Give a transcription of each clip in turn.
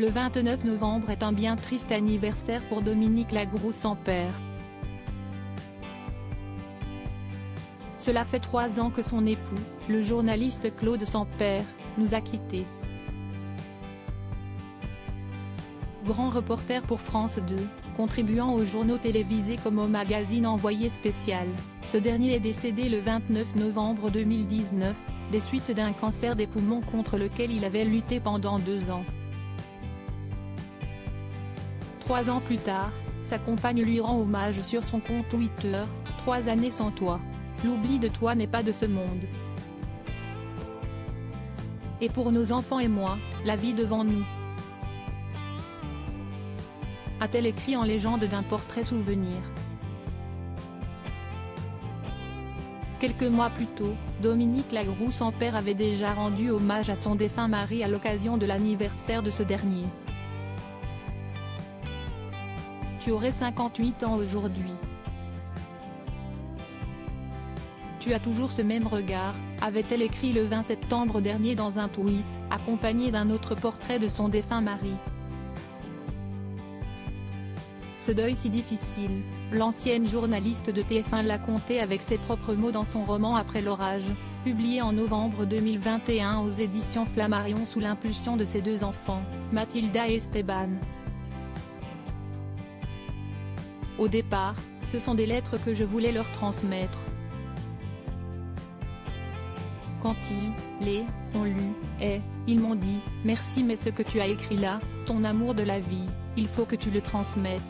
Le 29 novembre est un bien triste anniversaire pour Dominique Lagroux sans père. Cela fait 3 ans que son époux, le journaliste Claude Sampère, nous a quittés. Grand reporter pour France 2, contribuant aux journaux télévisés comme au magazine Envoyé spécial, ce dernier est décédé le 29 novembre 2019, des suites d'un cancer des poumons contre lequel il avait lutté pendant 2 ans. 3 ans plus tard, sa compagne lui rend hommage sur son compte Twitter, « 3 années sans toi. L'oubli de toi n'est pas de ce monde. Et pour nos enfants et moi, la vie devant nous », a-t-elle écrit en légende d'un portrait souvenir. Quelques mois plus tôt, Dominique Lagroux sans père avait déjà rendu hommage à son défunt mari à l'occasion de l'anniversaire de ce dernier. « Tu aurais 58 ans aujourd'hui. Tu as toujours ce même regard », avait-elle écrit le 20 septembre dernier dans un tweet, accompagné d'un autre portrait de son défunt mari. Ce deuil si difficile, l'ancienne journaliste de TF1 l'a conté avec ses propres mots dans son roman Après l'orage, publié en novembre 2021 aux éditions Flammarion sous l'impulsion de ses 2 enfants, Mathilda et Esteban. Au départ, ce sont des lettres que je voulais leur transmettre. Quand ils ont lu, ils m'ont dit « Merci, mais ce que tu as écrit là, ton amour de la vie, il faut que tu le transmettes. »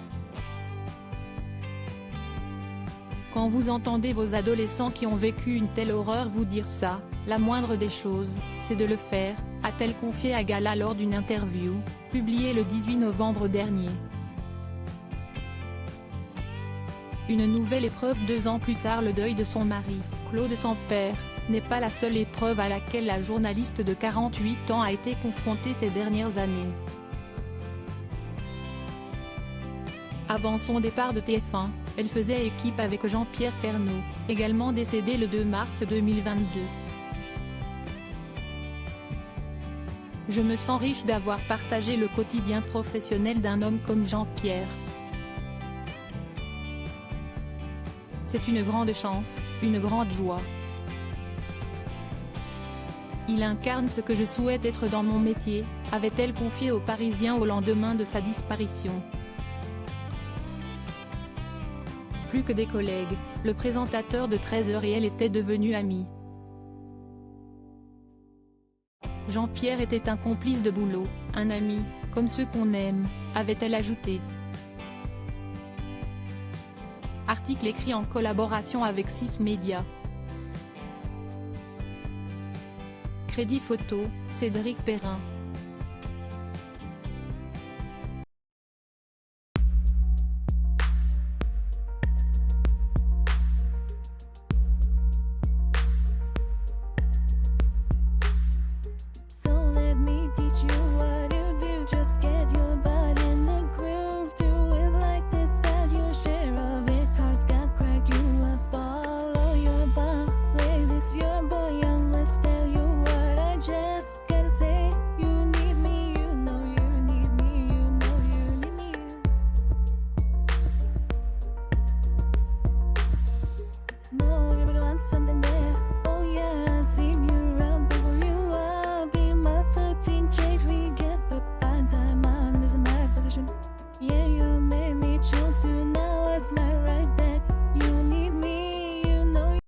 Quand vous entendez vos adolescents qui ont vécu une telle horreur vous dire ça, la moindre des choses, c'est de le faire, a-t-elle confié à Gala lors d'une interview, publiée le 18 novembre dernier. Une nouvelle épreuve 2 ans plus tard. Le deuil de son mari, Claude Sampère, n'est pas la seule épreuve à laquelle la journaliste de 48 ans a été confrontée ces dernières années. Avant son départ de TF1, elle faisait équipe avec Jean-Pierre Pernaut, également décédé le 2 mars 2022. « Je me sens riche d'avoir partagé le quotidien professionnel d'un homme comme Jean-Pierre. C'est une grande chance, une grande joie. Il incarne ce que je souhaite être dans mon métier », avait-elle confié aux Parisiens au lendemain de sa disparition. Plus que des collègues, le présentateur de 13h et elle étaient devenus amis. Jean-Pierre était un complice de boulot, un ami, comme ceux qu'on aime, avait-elle ajouté. Article écrit en collaboration avec 6 médias. Crédit photo, Cédric Perrin.